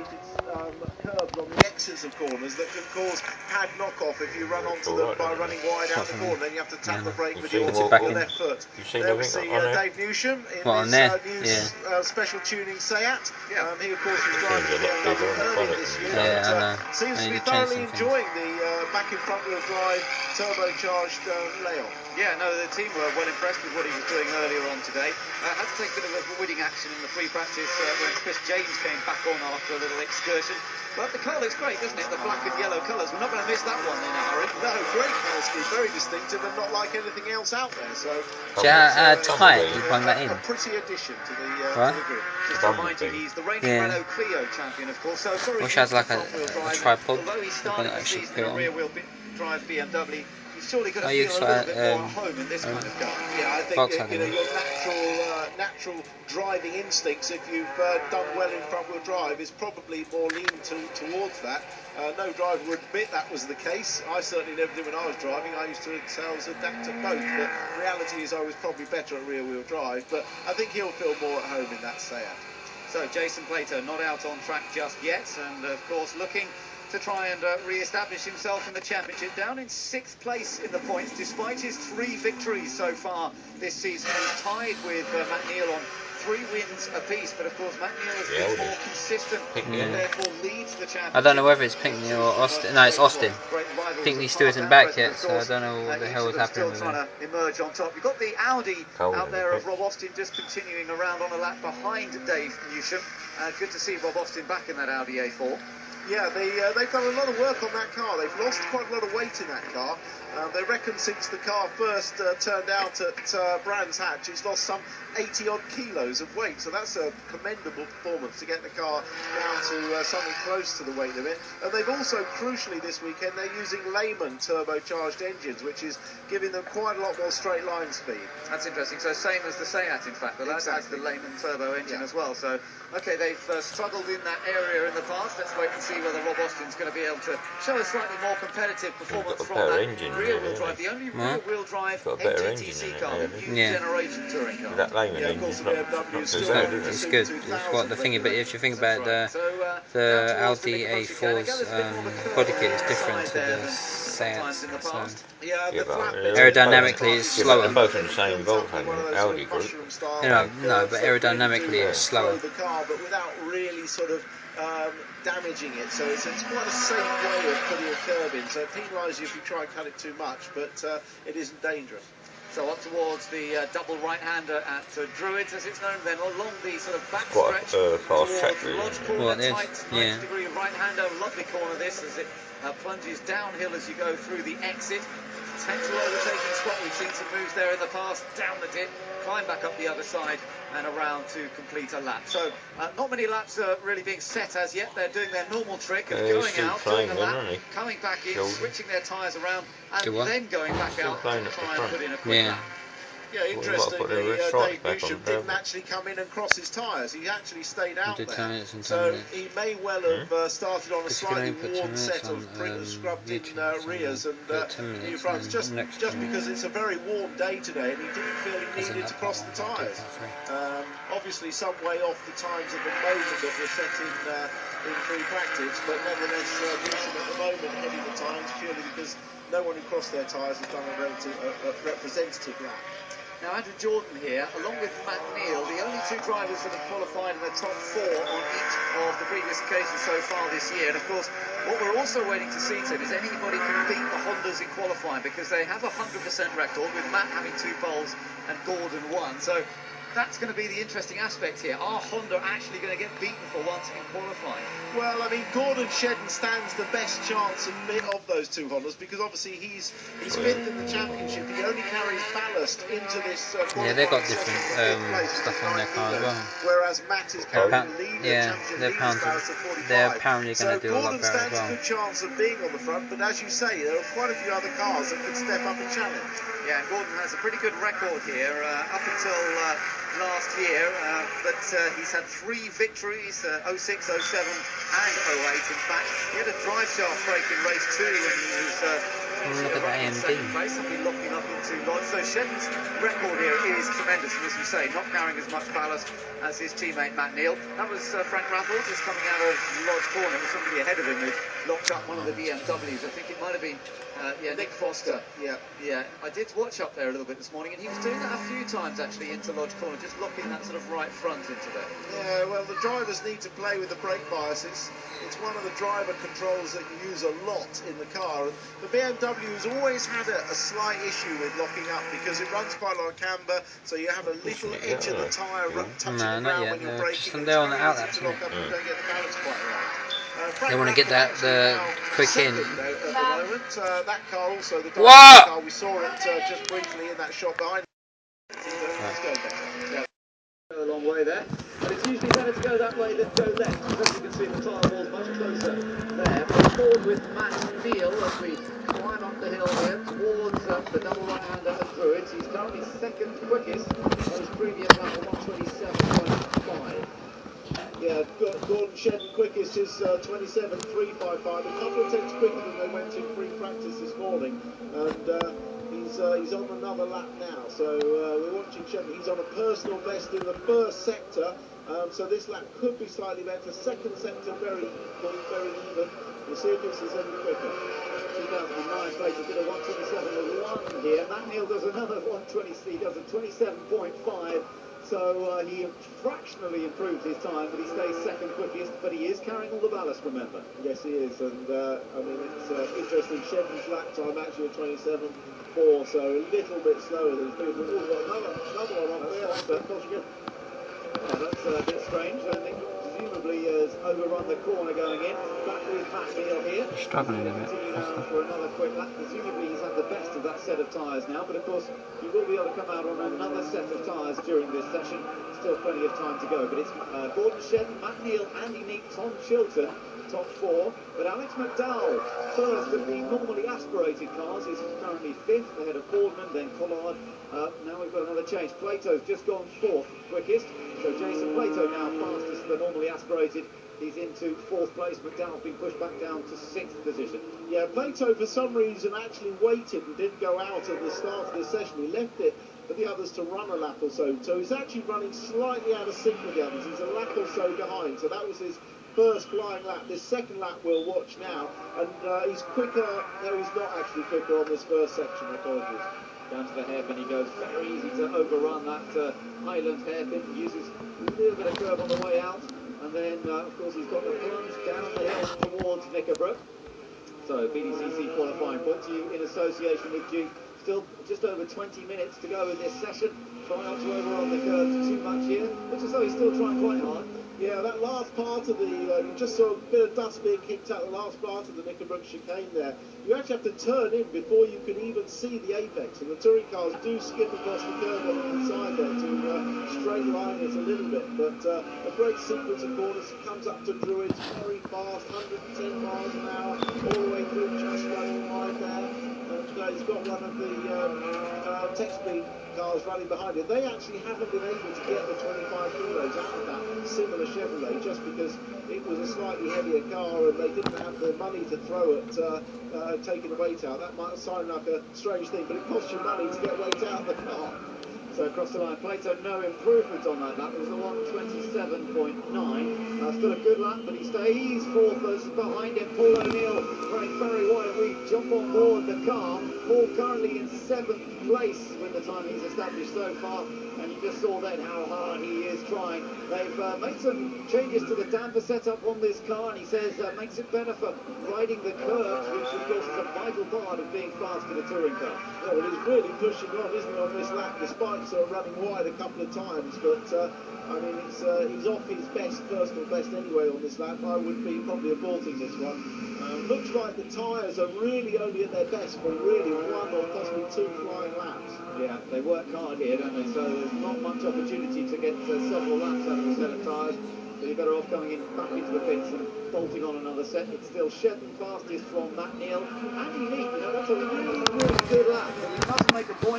created curbs on the X's of corners that can cause pad knockoff if you run onto them by running wide out the corner. Then you have to tap the brake with your left foot. There we see Dave Newsham in his new special tuning Seat. He of course was driving the BMW early this year, but seems to be thoroughly enjoying the back in front wheel drive turbocharged Leon. Yeah, no, the team were well impressed with what he was doing earlier on today. Had to take a bit of avoiding action in the free practice when Chris James came back on after a little excursion. But the car looks great, doesn't it? The black and yellow colours. We're not going to miss that one in a hurry. No, great colour scheme, very distinctive and not like anything else out there. So, tight you plug that in. A pretty addition to the group. Just to remind you, he's the reigning Renault Clio champion, of course. So very Which has like a tripod. Although he started the season in a rear-wheel drive BMW, he's surely going to feel a little bit more at home in this kind of car. Yeah, I think your natural driving instincts, if you've done well in front-wheel drive, is probably more lean towards that. No driver would admit that was the case. I certainly never did when I was driving. I used to say I was adept at both, but reality is I was probably better at rear-wheel drive. But I think he'll feel more at home in that Seat. So Jason Plato not out on track just yet, and of course looking to try and re-establish himself in the championship, down in 6th place in the points despite his 3 victories so far this season. He's tied with Matt Neal on 3 wins apiece, but of course Matt Neal has been more consistent and therefore leads the championship. I don't know whether it's Pinckney or Austin. No, it's Austin. Pinckney still isn't back yet, so I don't know what the hell is happening with him. Still trying to emerge on top. You've got the Audi out there of Rob Austin just continuing around on a lap behind Dave Newsham. Good to see Rob Austin back in that Audi A4. Yeah, they've done a lot of work on that car. They've lost quite a lot of weight in that car. They reckon since the car first turned out at Brands Hatch, it's lost some 80-odd kilos of weight. So that's a commendable performance to get the car down to something close to the weight limit. And they've also, crucially this weekend, they're using Lehman turbocharged engines, which is giving them quite a lot more straight line speed. That's interesting. So same as the Seat, in fact. But that has the Lehman turbo engine as well. So, okay, they've struggled in that area in the past. Let's wait and see whether Rob Austin's going to be able to show a slightly more competitive performance from that rear-wheel drive. The only rear-wheel drive btcc car, the new generation touring car. That Lehman engine's It's good. It's what the thing about. If you think about the Audi A4's body kit is different to the Seat's. Aerodynamically, it's slower. They're both in the same Volkswagen Audi group. No, but aerodynamically, it's slower. The car, but without really sort of damaging it, so it's quite a safe way of putting a curb in, so it penalises you if you try and cut it too much, but it isn't dangerous. So up towards the double right-hander at Druids, as it's known, then along the sort of back stretch towards Lodge Corner, tight 90-degree right-hander, lovely corner this as it plunges downhill as you go through the exit. Potential overtaking spot, we've seen some moves there in the past, down the dip, climb back up the other side and around to complete a lap. So not many laps are really being set as yet. They're doing their normal trick of going out, doing a lap, coming back in, switching their tyres around and then going back out to try and put in a quick lap. Yeah, interestingly, Dave Newsham didn't actually come in and cross his tyres. He actually stayed out there. So he may well have started on a slightly worn set of scrubbed-in rears and new fronts, just because it's a very warm day today and he didn't feel he needed to cross the tyres. Obviously, some way off the times at the moment that were set in free practice, but nevertheless, Newsham at the moment heading the times purely because no one who crossed their tyres has done a representative lap. Now Andrew Jordan here, along with Matt Neal, the only 2 drivers that have qualified in the top 4 on each of the previous occasions so far this year. And of course, what we're also waiting to see, Tim, is anybody can beat the Hondas in qualifying, because they have a 100% record, with Matt having 2 poles and Gordon 1. So that's going to be the interesting aspect here. Are Honda actually going to get beaten for once in qualifying? Well, I mean, Gordon Shedden stands the best chance of those 2 Hondas, because obviously he's 5th in the championship. He only carries ballast into this yeah, they've got different stuff on their car as well. Whereas Matt is carrying the lead championship ballast of 45. They're apparently going to do a lot better as well. So Gordon stands a good chance of being on the front, but as you say, there are quite a few other cars that could step up and challenge. Yeah, Gordon has a pretty good record here up until last year, but he's had 3 victories, 06, 07 and 08. In fact, he had a drive shaft break in race 2 when he was running in second place. I'll be locking up into Lodge. So Shedden's record here is tremendous, and as you say, not carrying as much ballast as his teammate Matt Neal. That was Frank Raffles just coming out of Lodge corner with somebody ahead of him who locked up one of the BMWs. I think it might have been Nick Foster. Yeah. I did watch up there a little bit this morning, and he was doing that a few times actually into Lodge corner, just locking that sort of right front into there. Yeah, well, the drivers need to play with the brake bias. It's one of the driver controls that you use a lot in the car. And the BMW has always had a slight issue with locking up because it runs quite a lot of camber, so you have a little edge of the tyre touching the ground when you're braking. It's very easy to lock up and you don't get the balance quite right. They want to get the quick in. At the moment, that car also, the car, we saw it just briefly in that shot behind. Let's go better. Go a long way there, but it's usually better to go that way than go left, because as you can see the tyre wall's much closer there. But forward with Matt Neal as we climb up the hill here towards the double right-hander at Druids. He's currently second quickest, his previous lap of 127.5. Yeah, Gordon Shedden quickest is 27.355, a couple of tenths quicker than they went in free practice this morning, and he's on another lap now, so we're watching Shedden. He's on a personal best in the first sector, so this lap could be slightly better. Second sector very equal, very even. We'll see if this is any quicker. 2009 Slater did a 127.1 here. Matt Neal does another 120. He does a 27.5. So he fractionally improved his time, but he stays second quickest. But he is carrying all the ballast, remember. Yes, he is, and I mean it's interesting. Shedden's lap time actually at 27.4, so a little bit slower than his previous. Oh, we've got another one off there. Yeah, that's a bit strange. Nick presumably has overrun the corner going in. Back with Matt Neal here. Struggling a bit. Continue now for another quick lap. Presumably he's had the best of that set of tyres now, but of course he will be able to come out on another set of tyres during this session. Still plenty of time to go, but it's Gordon Shedden, Matt Neal, Andy Neate, Tom Chilton, top 4. But Alex McDowell, first of the normally aspirated cars, is currently 5th ahead of Boardman, then Collard. Now we've got another change. Plato's just gone 4th quickest. So Jason Plato now fastest than normally aspirated. He's into 4th place. McDowell's been pushed back down to 6th position. Yeah, Plato for some reason actually waited and didn't go out at the start of this session. He left it for the others to run a lap or so. So he's actually running slightly out of sync with the others. He's a lap or so behind. So that was his first flying lap. This second lap we'll watch now. And he's quicker. No, he's not actually quicker on this first section. Apologies. Down to the hairpin he goes. Very easy to overrun that Highland hairpin. He uses a little bit of curve on the way out. And then, of course, he's got the plunge down the hill towards Knickerbrook. So, BTCC qualifying points. You in association with Duke. Still just over 20 minutes to go in this session. Try not to overrun the curves too much here. Looks as though he's still trying quite hard. Yeah, that last part of the, you just saw a bit of dust being kicked out the last part of the Knickerbrook chicane there. You actually have to turn in before you can even see the apex, and the touring cars do skip across the curve on the inside there to straight line it a little bit. But a great sequence of corners, comes up to Druids very fast, 110 miles an hour, all the way through, just running wide there. And he's got one of the tech speed cars running behind it. They actually haven't been able to get the 25 kilos out of that similar Chevrolet just because it was a slightly heavier car and they didn't have the money to throw it, taking the weight out. That might sound like a strange thing, but it costs you money to get weight out of the car. So across the line, Plato, no improvement on that lap. It was a 127.9. Still a good lap, but he stays 4th as behind him. Paul O'Neill running very wide. We jump on board the car. Paul currently in 7th place with the time he's established so far. And you just saw then how hard he is trying. They've made some changes to the damper setup on this car, and he says makes it better for riding the curves, which of course is a vital part of being fast in a touring car. Yeah, well, he's really pushing on, isn't he, on this lap, despite running wide a couple of times. But I mean, he's off his personal best anyway on this lap. I would be probably aborting this one. Looks like the tyres are really only at their best for really 1 or possibly 2 flying laps. Yeah, they work hard here, don't they? So there's not much opportunity to get several laps out of a set of tyres. So you're better off coming in back into the pits and bolting on another set. It's still Shedden fastest from Matt Neal. Andy Neate, you know, that's a really, really good lap. So we must make a point.